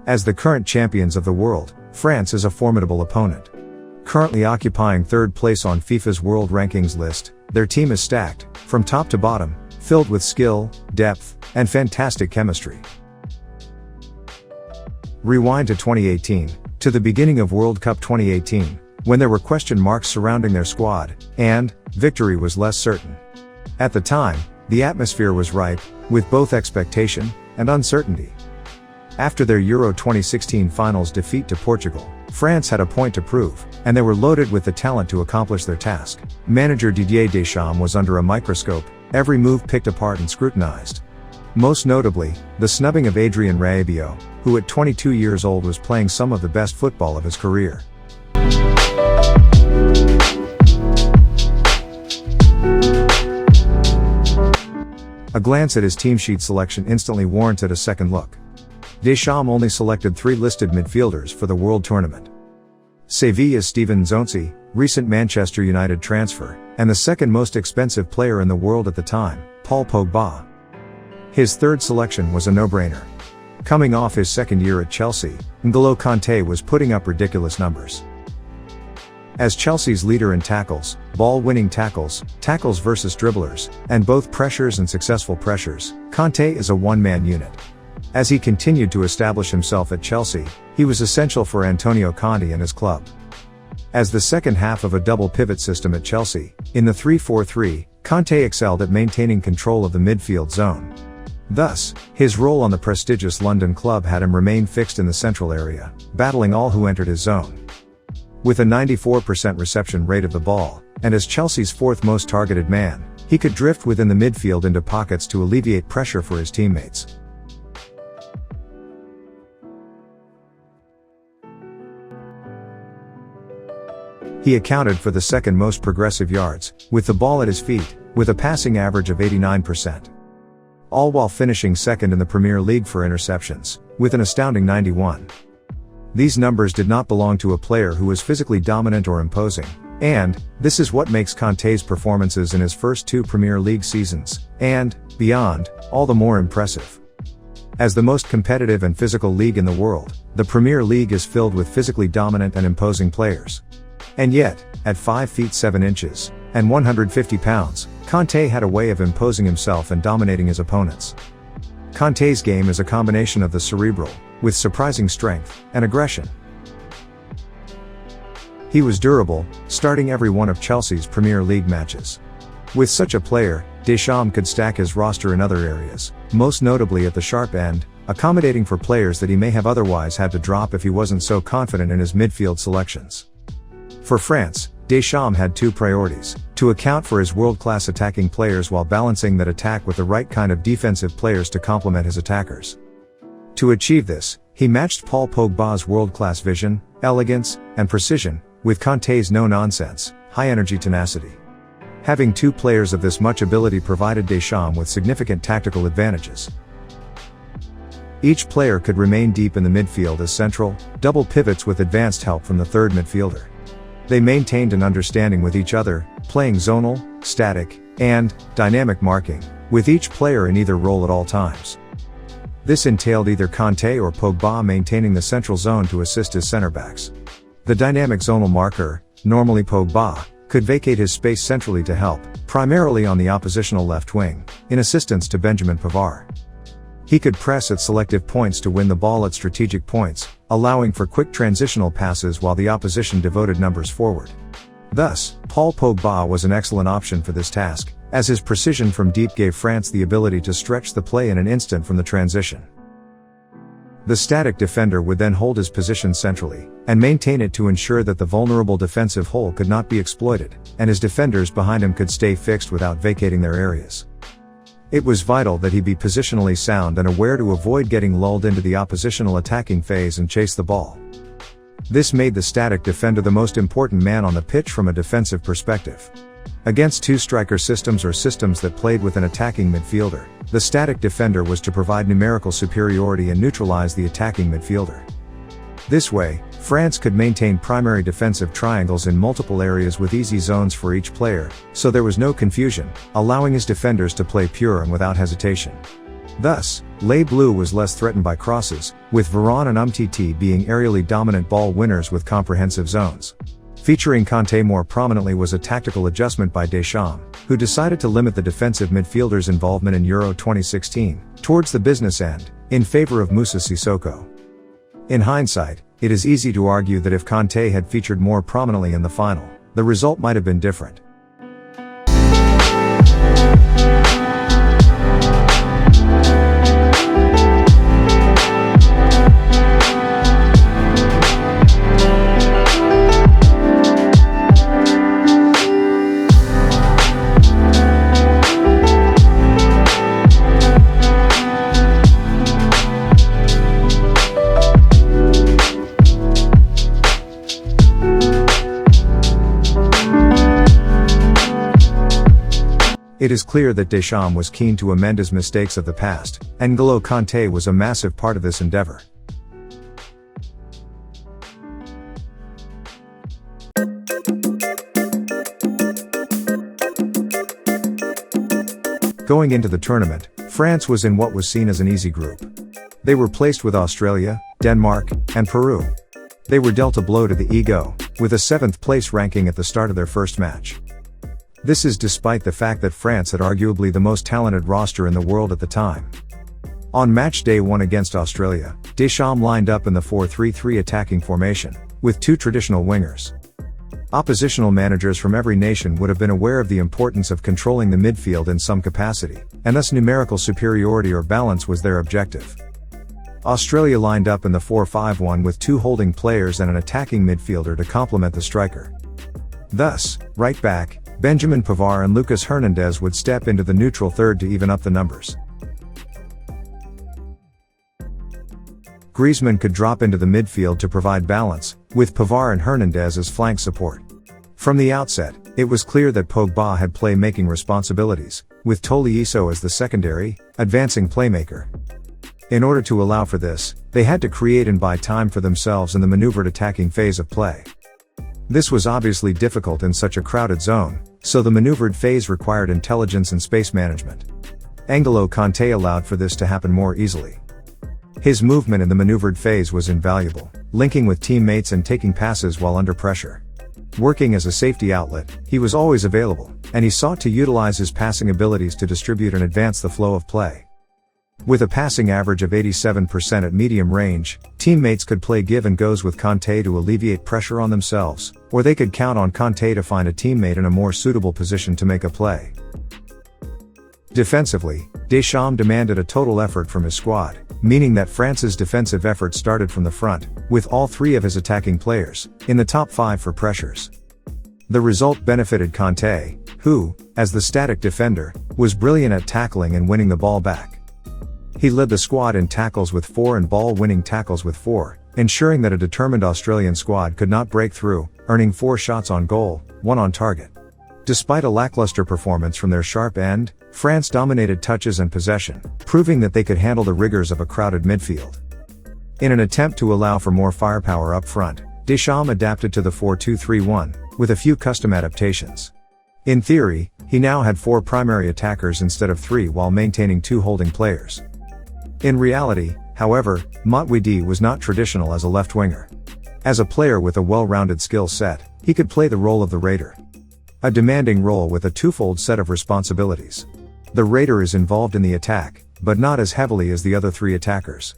As the current champions of the world, France is a formidable opponent. Currently occupying third place on FIFA's World Rankings list, their team is stacked, from top to bottom, filled with skill, depth, and fantastic chemistry. Rewind to 2018, to the beginning of World Cup 2018, when there were question marks surrounding their squad, and victory was less certain. At the time, the atmosphere was ripe, with both expectation and uncertainty. After their Euro 2016 finals defeat to Portugal, France had a point to prove, and they were loaded with the talent to accomplish their task. Manager Didier Deschamps was under a microscope, every move picked apart and scrutinized. Most notably, the snubbing of Adrien Rabiot, who at 22 years old was playing some of the best football of his career. A glance at his team sheet selection instantly warranted a second look. Deschamps only selected 3 listed midfielders for the World Tournament. Sevilla's Steven Nzonzi, recent Manchester United transfer, and the second most expensive player in the world at the time, Paul Pogba. His third selection was a no-brainer. Coming off his second year at Chelsea, N'Golo Kante was putting up ridiculous numbers. As Chelsea's leader in tackles, ball-winning tackles, tackles versus dribblers, and both pressures and successful pressures, Kante is a one-man unit. As he continued to establish himself at Chelsea, he was essential for N'Golo Kante and his club. As the second half of a double pivot system at Chelsea, in the 3-4-3, Kante excelled at maintaining control of the midfield zone. Thus, his role on the prestigious London club had him remain fixed in the central area, battling all who entered his zone. With a 94% reception rate of the ball, and as Chelsea's fourth most targeted man, he could drift within the midfield into pockets to alleviate pressure for his teammates. He accounted for the second most progressive yards, with the ball at his feet, with a passing average of 89%. All while finishing second in the Premier League for interceptions, with an astounding 91. These numbers did not belong to a player who was physically dominant or imposing, and this is what makes Kante's performances in his first 2 Premier League seasons, and beyond, all the more impressive. As the most competitive and physical league in the world, the Premier League is filled with physically dominant and imposing players. And yet, at 5 feet 7 inches, and 150 pounds, Kante had a way of imposing himself and dominating his opponents. Kante's game is a combination of the cerebral, with surprising strength, and aggression. He was durable, starting every one of Chelsea's Premier League matches. With such a player, Deschamps could stack his roster in other areas, most notably at the sharp end, accommodating for players that he may have otherwise had to drop if he wasn't so confident in his midfield selections. For France, Deschamps had 2 priorities: to account for his world-class attacking players while balancing that attack with the right kind of defensive players to complement his attackers. To achieve this, he matched Paul Pogba's world-class vision, elegance, and precision, with Kante's no-nonsense, high-energy tenacity. Having 2 players of this much ability provided Deschamps with significant tactical advantages. Each player could remain deep in the midfield as central, double pivots with advanced help from the third midfielder. They maintained an understanding with each other, playing zonal, static, and dynamic marking, with each player in either role at all times. This entailed either Kante or Pogba maintaining the central zone to assist his center-backs. The dynamic zonal marker, normally Pogba, could vacate his space centrally to help, primarily on the oppositional left wing, in assistance to Benjamin Pavard. He could press at selective points to win the ball at strategic points, allowing for quick transitional passes while the opposition devoted numbers forward. Thus, Paul Pogba was an excellent option for this task, as his precision from deep gave France the ability to stretch the play in an instant from the transition. The static defender would then hold his position centrally, and maintain it to ensure that the vulnerable defensive hole could not be exploited, and his defenders behind him could stay fixed without vacating their areas. It was vital that he be positionally sound and aware to avoid getting lulled into the oppositional attacking phase and chase the ball. This made the static defender the most important man on the pitch from a defensive perspective. Against 2 striker systems or systems that played with an attacking midfielder, the static defender was to provide numerical superiority and neutralize the attacking midfielder. This way, France could maintain primary defensive triangles in multiple areas with easy zones for each player, so there was no confusion, allowing his defenders to play pure and without hesitation. Thus, Les Bleus was less threatened by crosses, with Varane and Umtiti being aerially dominant ball winners with comprehensive zones. Featuring Kante more prominently was a tactical adjustment by Deschamps, who decided to limit the defensive midfielders' involvement in Euro 2016, towards the business end, in favor of Moussa Sissoko. In hindsight, it is easy to argue that if Kante had featured more prominently in the final, the result might have been different. It is clear that Deschamps was keen to amend his mistakes of the past, and N'Golo Kante was a massive part of this endeavor. Going into the tournament, France was in what was seen as an easy group. They were placed with Australia, Denmark, and Peru. They were dealt a blow to the ego, with a 7th place ranking at the start of their first match. This is despite the fact that France had arguably the most talented roster in the world at the time. On match day 1 against Australia, Deschamps lined up in the 4-3-3 attacking formation, with 2 traditional wingers. Oppositional managers from every nation would have been aware of the importance of controlling the midfield in some capacity, and thus numerical superiority or balance was their objective. Australia lined up in the 4-5-1 with 2 holding players and an attacking midfielder to complement the striker. Thus, right back, Benjamin Pavard and Lucas Hernandez would step into the neutral third to even up the numbers. Griezmann could drop into the midfield to provide balance, with Pavard and Hernandez as flank support. From the outset, it was clear that Pogba had play-making responsibilities, with Tolisso as the secondary, advancing playmaker. In order to allow for this, they had to create and buy time for themselves in the maneuvered attacking phase of play. This was obviously difficult in such a crowded zone, so the maneuvered phase required intelligence and space management. N'Golo Kante allowed for this to happen more easily. His movement in the maneuvered phase was invaluable, linking with teammates and taking passes while under pressure. Working as a safety outlet, he was always available, and he sought to utilize his passing abilities to distribute and advance the flow of play. With a passing average of 87% at medium range, teammates could play give and goes with Kante to alleviate pressure on themselves, or they could count on Kante to find a teammate in a more suitable position to make a play. Defensively, Deschamps demanded a total effort from his squad, meaning that France's defensive effort started from the front, with all 3 of his attacking players in the top 5 for pressures. The result benefited Kante, who, as the static defender, was brilliant at tackling and winning the ball back. He led the squad in tackles with 4 and ball-winning tackles with 4, ensuring that a determined Australian squad could not break through, earning 4 shots on goal, 1 on target. Despite a lackluster performance from their sharp end, France dominated touches and possession, proving that they could handle the rigors of a crowded midfield. In an attempt to allow for more firepower up front, Deschamps adapted to the 4-2-3-1, with a few custom adaptations. In theory, he now had 4 primary attackers instead of 3 while maintaining 2 holding players. In reality, however, Matuidi was not traditional as a left winger. As a player with a well-rounded skill set, he could play the role of the raider. A demanding role with a twofold set of responsibilities. The raider is involved in the attack, but not as heavily as the other 3 attackers.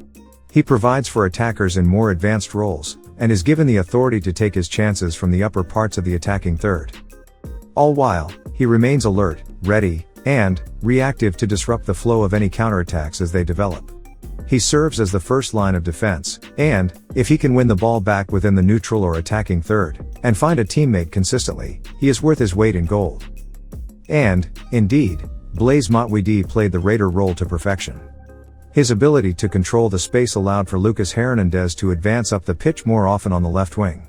He provides for attackers in more advanced roles, and is given the authority to take his chances from the upper parts of the attacking third. All while, he remains alert, ready, and reactive to disrupt the flow of any counterattacks as they develop. He serves as the first line of defense, and, if he can win the ball back within the neutral or attacking third, and find a teammate consistently, he is worth his weight in gold. And, indeed, Blaise Matuidi played the raider role to perfection. His ability to control the space allowed for Lucas Hernandez to advance up the pitch more often on the left wing.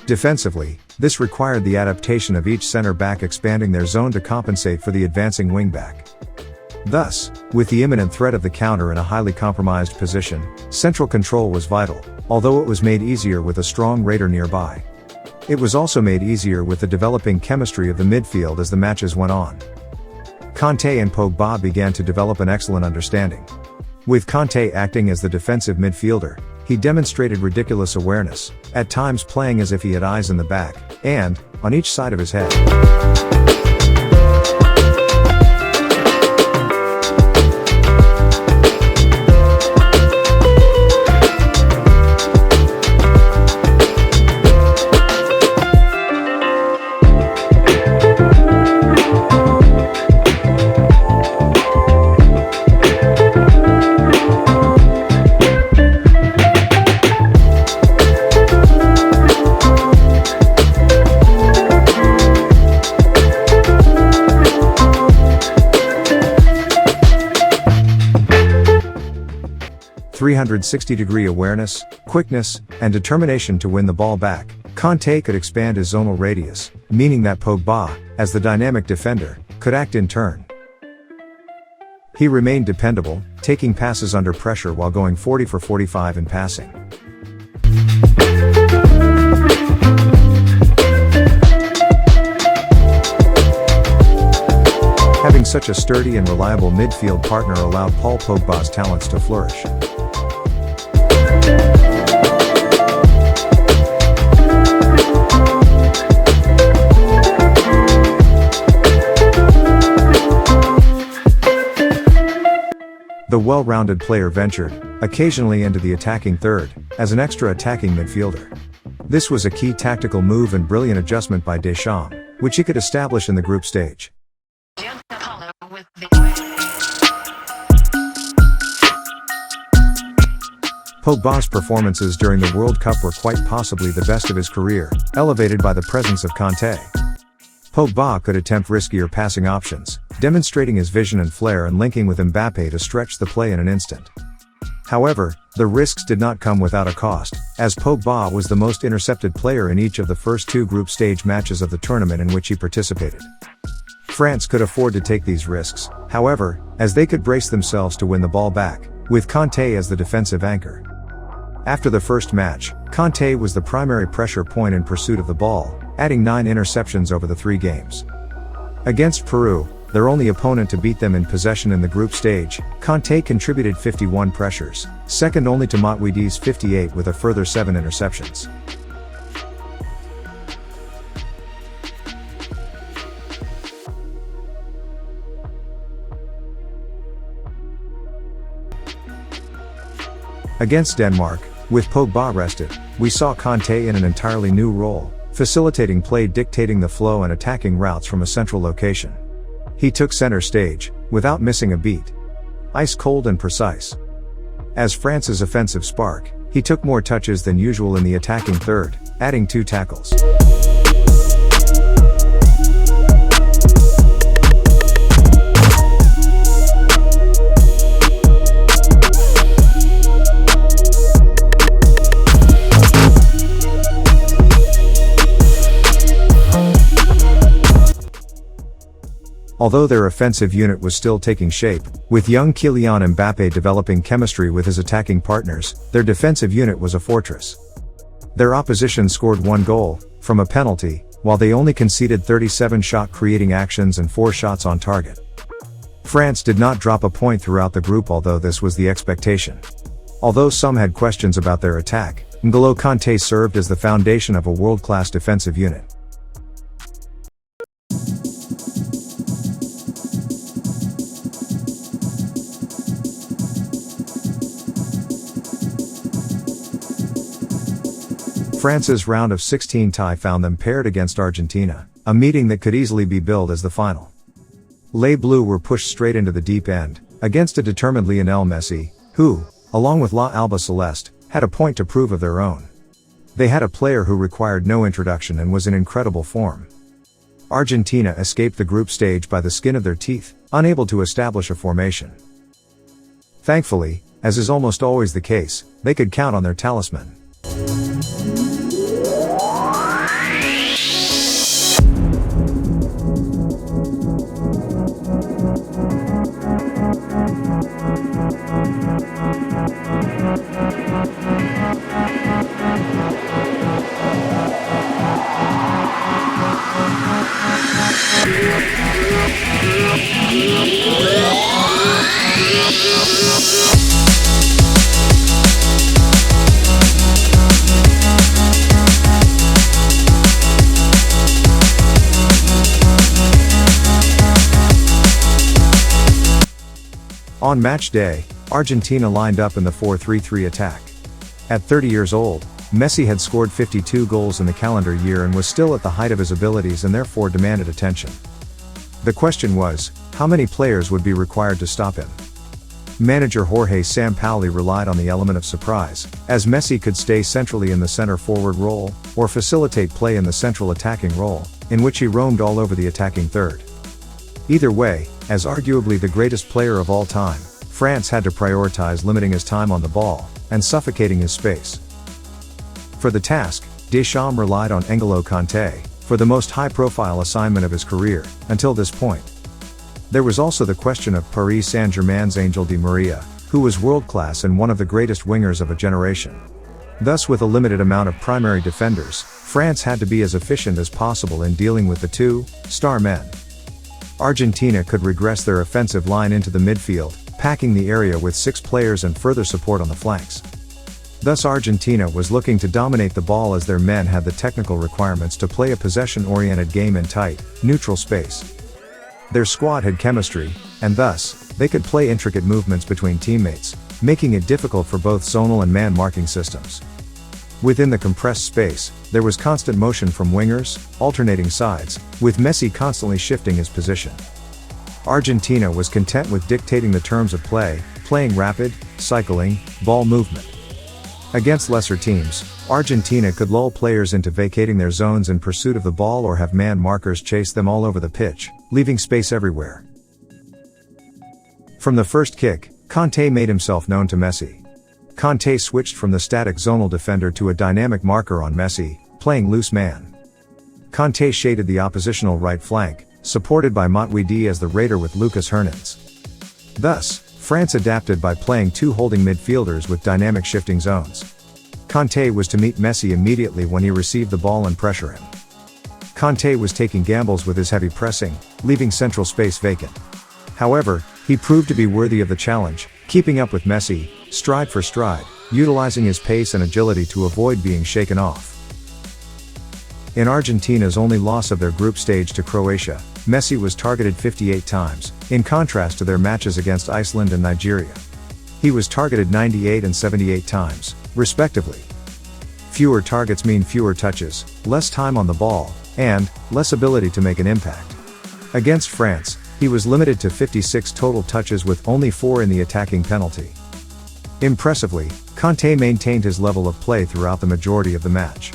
Defensively, this required the adaptation of each center back expanding their zone to compensate for the advancing wing back. Thus, with the imminent threat of the counter in a highly compromised position, central control was vital, although it was made easier with a strong raider nearby. It was also made easier with the developing chemistry of the midfield as the matches went on. Kante and Pogba began to develop an excellent understanding. With Kante acting as the defensive midfielder, he demonstrated ridiculous awareness, at times playing as if he had eyes in the back, and, on each side of his head. 360-degree awareness, quickness, and determination to win the ball back. Kante could expand his zonal radius, meaning that Pogba, as the dynamic defender, could act in turn. He remained dependable, taking passes under pressure while going 40 for 45 in passing. Having such a sturdy and reliable midfield partner allowed Paul Pogba's talents to flourish. The well-rounded player ventured, occasionally into the attacking third, as an extra attacking midfielder. This was a key tactical move and brilliant adjustment by Deschamps, which he could establish in the group stage. Pogba's performances during the World Cup were quite possibly the best of his career, elevated by the presence of Kante. Pogba could attempt riskier passing options, demonstrating his vision and flair and linking with Mbappe to stretch the play in an instant. However, the risks did not come without a cost, as Pogba was the most intercepted player in each of the first two group stage matches of the tournament in which he participated. France could afford to take these risks, however, as they could brace themselves to win the ball back, with Kante as the defensive anchor. After the first match, Kante was the primary pressure point in pursuit of the ball, adding 9 interceptions over the 3 games. Against Peru, their only opponent to beat them in possession in the group stage, Kante contributed 51 pressures, second only to Matuidi's 58 with a further 7 interceptions. Against Denmark, with Pogba rested, we saw Kante in an entirely new role, facilitating play, dictating the flow and attacking routes from a central location. He took center stage, without missing a beat. Ice cold and precise. As France's offensive spark, he took more touches than usual in the attacking third, adding 2 tackles. Although their offensive unit was still taking shape, with young Kylian Mbappe developing chemistry with his attacking partners, their defensive unit was a fortress. Their opposition scored 1 goal, from a penalty, while they only conceded 37 shot-creating actions and 4 shots on target. France did not drop a point throughout the group, although this was the expectation. Although some had questions about their attack, N'Golo Kante served as the foundation of a world-class defensive unit. France's round of 16 tie found them paired against Argentina, a meeting that could easily be billed as the final. Les Bleus were pushed straight into the deep end, against a determined Lionel Messi, who, along with La Alba Celeste, had a point to prove of their own. They had a player who required no introduction and was in incredible form. Argentina escaped the group stage by the skin of their teeth, unable to establish a formation. Thankfully, as is almost always the case, they could count on their talisman. On match day, Argentina lined up in the 4-3-3 attack. At 30 years old, Messi had scored 52 goals in the calendar year and was still at the height of his abilities and therefore demanded attention. The question was, how many players would be required to stop him? Manager Jorge Sampaoli relied on the element of surprise, as Messi could stay centrally in the center forward role, or facilitate play in the central attacking role, in which he roamed all over the attacking third. Either way, as arguably the greatest player of all time, France had to prioritize limiting his time on the ball, and suffocating his space. For the task, Deschamps relied on N'Golo Kante, for the most high-profile assignment of his career, until this point. There was also the question of Paris Saint-Germain's Angel Di Maria, who was world-class and one of the greatest wingers of a generation. Thus, with a limited amount of primary defenders, France had to be as efficient as possible in dealing with the two star men. Argentina could regress their offensive line into the midfield, packing the area with 6 players and further support on the flanks. Thus Argentina was looking to dominate the ball as their men had the technical requirements to play a possession-oriented game in tight, neutral space. Their squad had chemistry, and thus, they could play intricate movements between teammates, making it difficult for both zonal and man marking systems. Within the compressed space, there was constant motion from wingers, alternating sides, with Messi constantly shifting his position. Argentina was content with dictating the terms of play, playing rapid, cycling, ball movement. Against lesser teams, Argentina could lull players into vacating their zones in pursuit of the ball or have man markers chase them all over the pitch, leaving space everywhere. From the first kick, Kante made himself known to Messi. Kante switched from the static zonal defender to a dynamic marker on Messi, playing loose man. Kante shaded the oppositional right flank, supported by Matuidi as the raider with Lucas Hernandez. Thus, France adapted by playing 2 holding midfielders with dynamic shifting zones. Kante was to meet Messi immediately when he received the ball and pressure him. Kante was taking gambles with his heavy pressing, leaving central space vacant. However, he proved to be worthy of the challenge, keeping up with Messi, stride for stride, utilizing his pace and agility to avoid being shaken off. In Argentina's only loss of their group stage to Croatia, Messi was targeted 58 times, in contrast to their matches against Iceland and Nigeria. He was targeted 98 and 78 times, respectively. Fewer targets mean fewer touches, less time on the ball, and less ability to make an impact. Against France, he was limited to 56 total touches with only 4 in the attacking penalty. Impressively, Kante maintained his level of play throughout the majority of the match.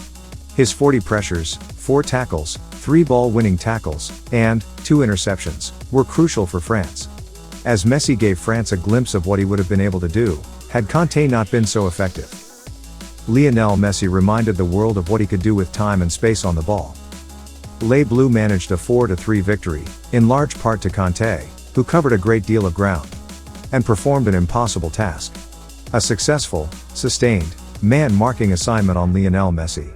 His 40 pressures, 4 tackles, 3 ball-winning tackles, and 2 interceptions, were crucial for France. As Messi gave France a glimpse of what he would have been able to do, had Kante not been so effective. Lionel Messi reminded the world of what he could do with time and space on the ball. Les Bleus managed a 4-3 victory, in large part to Kante, who covered a great deal of ground, and performed an impossible task. A successful, sustained, man-marking assignment on Lionel Messi.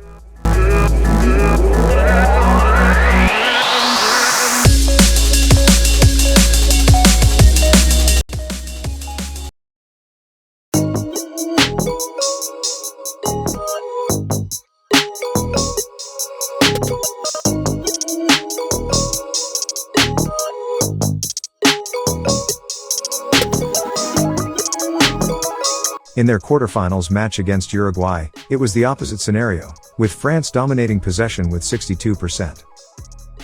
In their quarterfinals match against Uruguay, it was the opposite scenario, with France dominating possession with 62%.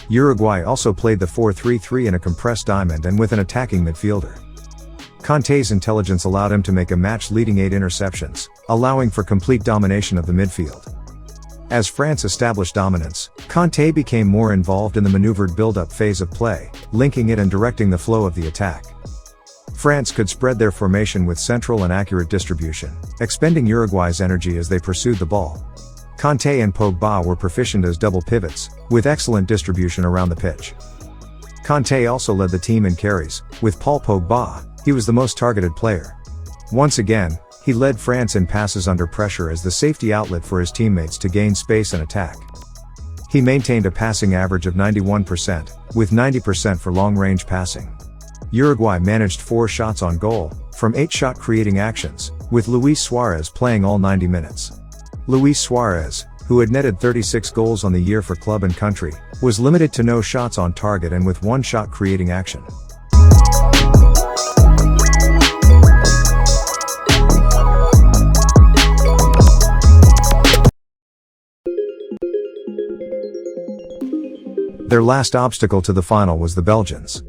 Uruguay also played the 4-3-3 in a compressed diamond and with an attacking midfielder. Kante's intelligence allowed him to make a match-leading 8 interceptions, allowing for complete domination of the midfield. As France established dominance, Kante became more involved in the maneuvered build-up phase of play, linking it and directing the flow of the attack. France could spread their formation with central and accurate distribution, expending Uruguay's energy as they pursued the ball. Kante and Pogba were proficient as double pivots, with excellent distribution around the pitch. Kante also led the team in carries, with Paul Pogba, He was the most targeted player. Once again, he led France in passes under pressure as the safety outlet for his teammates to gain space and attack. He maintained a passing average of 91%, with 90% for long-range passing. Uruguay managed 4 shots on goal, from 8 shot creating actions, with Luis Suarez playing all 90 minutes. Luis Suarez, who had netted 36 goals on the year for club and country, was limited to no shots on target and with 1 shot creating action. Their last obstacle to the final was the Belgians.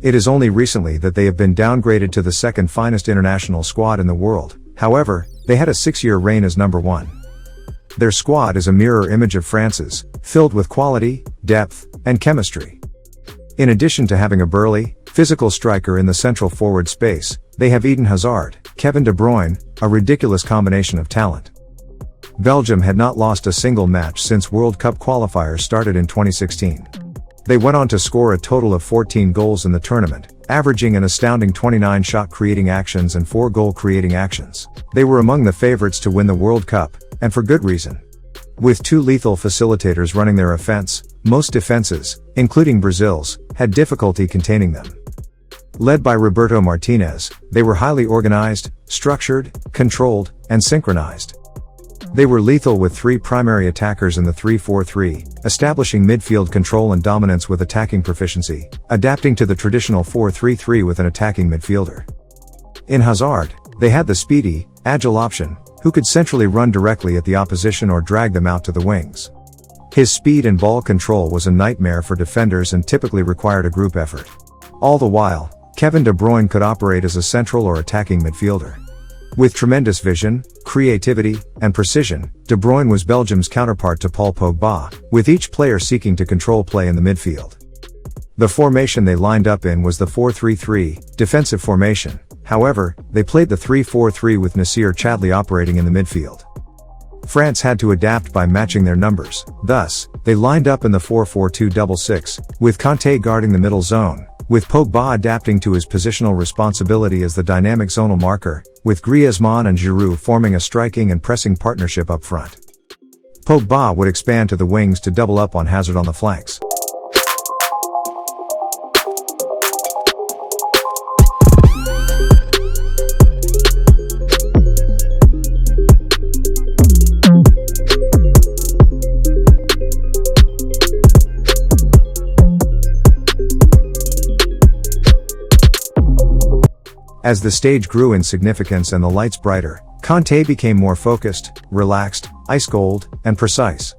It is only recently that they have been downgraded to the second finest international squad in the world. However, they had a 6-year reign as number 1. Their squad is a mirror image of France's, filled with quality, depth, and chemistry. In addition to having a burly, physical striker in the central forward space, they have Eden Hazard, Kevin De Bruyne, a ridiculous combination of talent. Belgium had not lost a single match since World Cup qualifiers started in 2016. They went on to score a total of 14 goals in the tournament, averaging an astounding 29 shot creating actions and 4 goal creating actions. They were among the favorites to win the World Cup, and for good reason. With 2 lethal facilitators running their offense, most defenses, including Brazil's, had difficulty containing them. Led by Roberto Martinez, they were highly organized, structured, controlled, and synchronized. They were lethal with 3 primary attackers in the 3-4-3, establishing midfield control and dominance with attacking proficiency, adapting to the traditional 4-3-3 with an attacking midfielder. In Hazard, they had the speedy, agile option, who could centrally run directly at the opposition or drag them out to the wings. His speed and ball control was a nightmare for defenders and typically required a group effort. All the while, Kevin De Bruyne could operate as a central or attacking midfielder. With tremendous vision, creativity, and precision, De Bruyne was Belgium's counterpart to Paul Pogba, with each player seeking to control play in the midfield. The formation they lined up in was the 4-3-3, defensive formation. However, they played the 3-4-3 with Nasser Chadli operating in the midfield. France had to adapt by matching their numbers, thus, they lined up in the 4-4-2-6, with Kante guarding the middle zone, with Pogba adapting to his positional responsibility as the dynamic zonal marker, with Griezmann and Giroud forming a striking and pressing partnership up front. Pogba would expand to the wings to double up on Hazard on the flanks. As the stage grew in significance and the lights brighter, Kante became more focused, relaxed, ice-cold, and precise.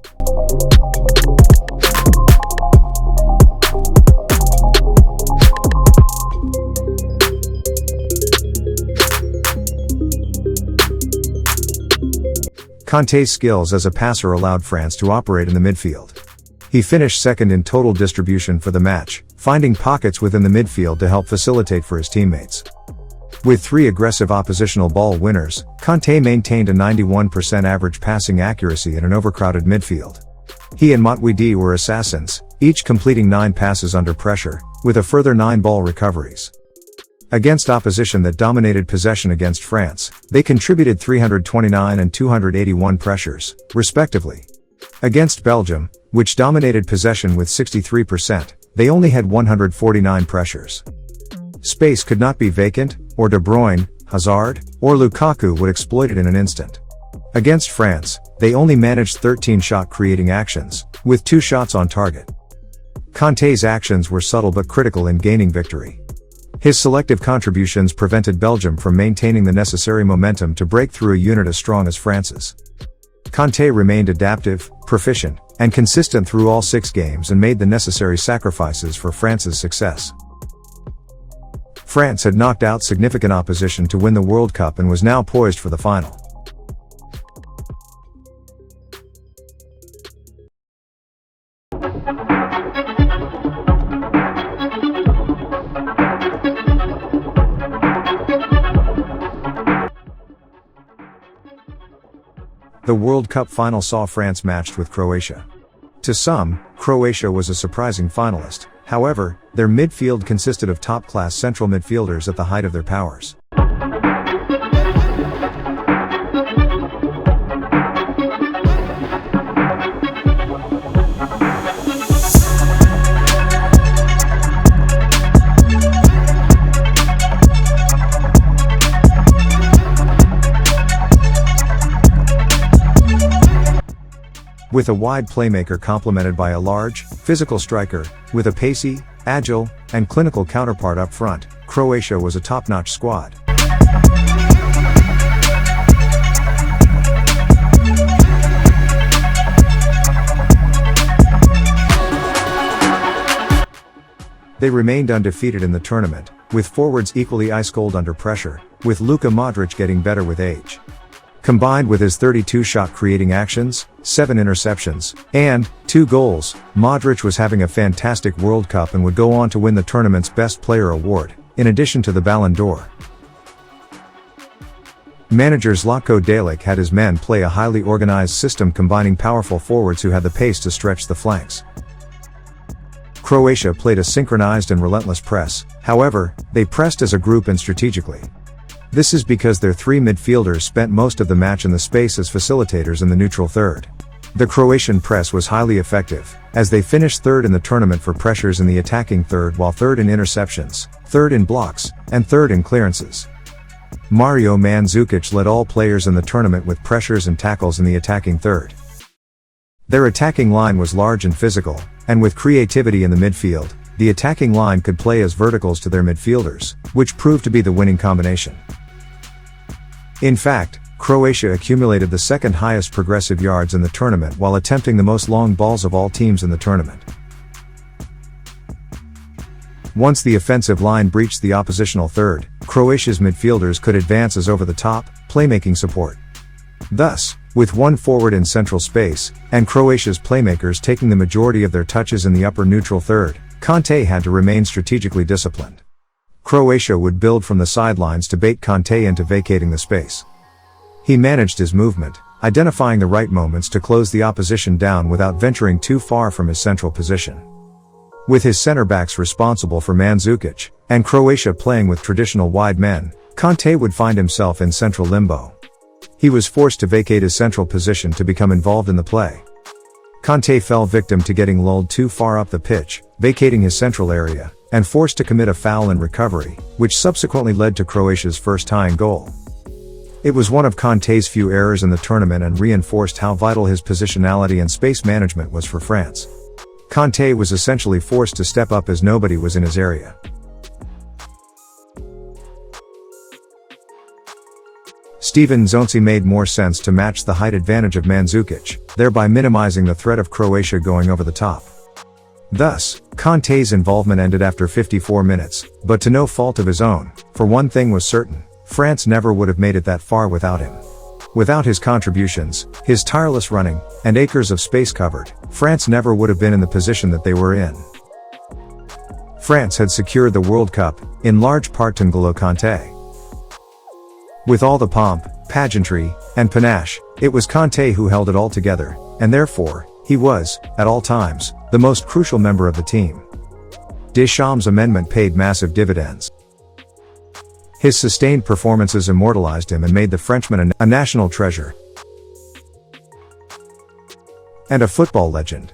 Kante's skills as a passer allowed France to operate in the midfield. He finished second in total distribution for the match, finding pockets within the midfield to help facilitate for his teammates. With 3 aggressive oppositional ball winners, Kante maintained a 91% average passing accuracy in an overcrowded midfield. He and Matuidi were assassins, each completing 9 passes under pressure, with a further 9 ball recoveries. Against opposition that dominated possession against France, they contributed 329 and 281 pressures, respectively. Against Belgium, which dominated possession with 63%, they only had 149 pressures. Space could not be vacant, or De Bruyne, Hazard, or Lukaku would exploit it in an instant. Against France, they only managed 13 shot creating actions, with 2 shots on target. Kante's actions were subtle but critical in gaining victory. His selective contributions prevented Belgium from maintaining the necessary momentum to break through a unit as strong as France's. Kante remained adaptive, proficient, and consistent through all 6 games and made the necessary sacrifices for France's success. France had knocked out significant opposition to win the World Cup and was now poised for the final. The World Cup final saw France matched with Croatia. To some, Croatia was a surprising finalist, However, their midfield consisted of top-class central midfielders at the height of their powers. With a wide playmaker complemented by a large, physical striker, with a pacey, agile, and clinical counterpart up front, Croatia was a top-notch squad. They remained undefeated in the tournament, with forwards equally ice-cold under pressure, with Luka Modric getting better with age. Combined with his 32 shot-creating actions, 7 interceptions, and 2 goals, Modric was having a fantastic World Cup and would go on to win the tournament's Best Player award, in addition to the Ballon d'Or. Manager Zlatko Dalic had his men play a highly organized system combining powerful forwards who had the pace to stretch the flanks. Croatia played a synchronized and relentless press, however, they pressed as a group and strategically. This is because their 3 midfielders spent most of the match in the space as facilitators in the neutral third. The Croatian press was highly effective, as they finished third in the tournament for pressures in the attacking third while third in interceptions, third in blocks, and third in clearances. Mario Mandzukic led all players in the tournament with pressures and tackles in the attacking third. Their attacking line was large and physical, and with creativity in the midfield, the attacking line could play as verticals to their midfielders, which proved to be the winning combination. In fact, Croatia accumulated the second highest progressive yards in the tournament while attempting the most long balls of all teams in the tournament. Once the offensive line breached the oppositional third, Croatia's midfielders could advance as over-the-top, playmaking support. Thus, with one forward in central space, and Croatia's playmakers taking the majority of their touches in the upper neutral third, Kante had to remain strategically disciplined. Croatia would build from the sidelines to bait Kante into vacating the space. He managed his movement, identifying the right moments to close the opposition down without venturing too far from his central position. With his center-backs responsible for Mandzukic, and Croatia playing with traditional wide men, Kante would find himself in central limbo. He was forced to vacate his central position to become involved in the play. Kante fell victim to getting lulled too far up the pitch, vacating his central area, and forced to commit a foul in recovery, which subsequently led to Croatia's first tying goal. It was one of Kante's few errors in the tournament and reinforced how vital his positionality and space management was for France. Kante was essentially forced to step up as nobody was in his area. Steven Zonsi made more sense to match the height advantage of Mandzukic, thereby minimizing the threat of Croatia going over the top. Thus, Kante's involvement ended after 54 minutes, but to no fault of his own, for one thing was certain: France never would have made it that far without him. Without his contributions, his tireless running, and acres of space covered, France never would have been in the position that they were in. France had secured the World Cup, in large part to N'Golo Kante. With all the pomp, pageantry, and panache, it was Kante who held it all together, and therefore, he was, at all times, the most crucial member of the team. Deschamps' amendment paid massive dividends. His sustained performances immortalized him and made the Frenchman a national treasure and a football legend.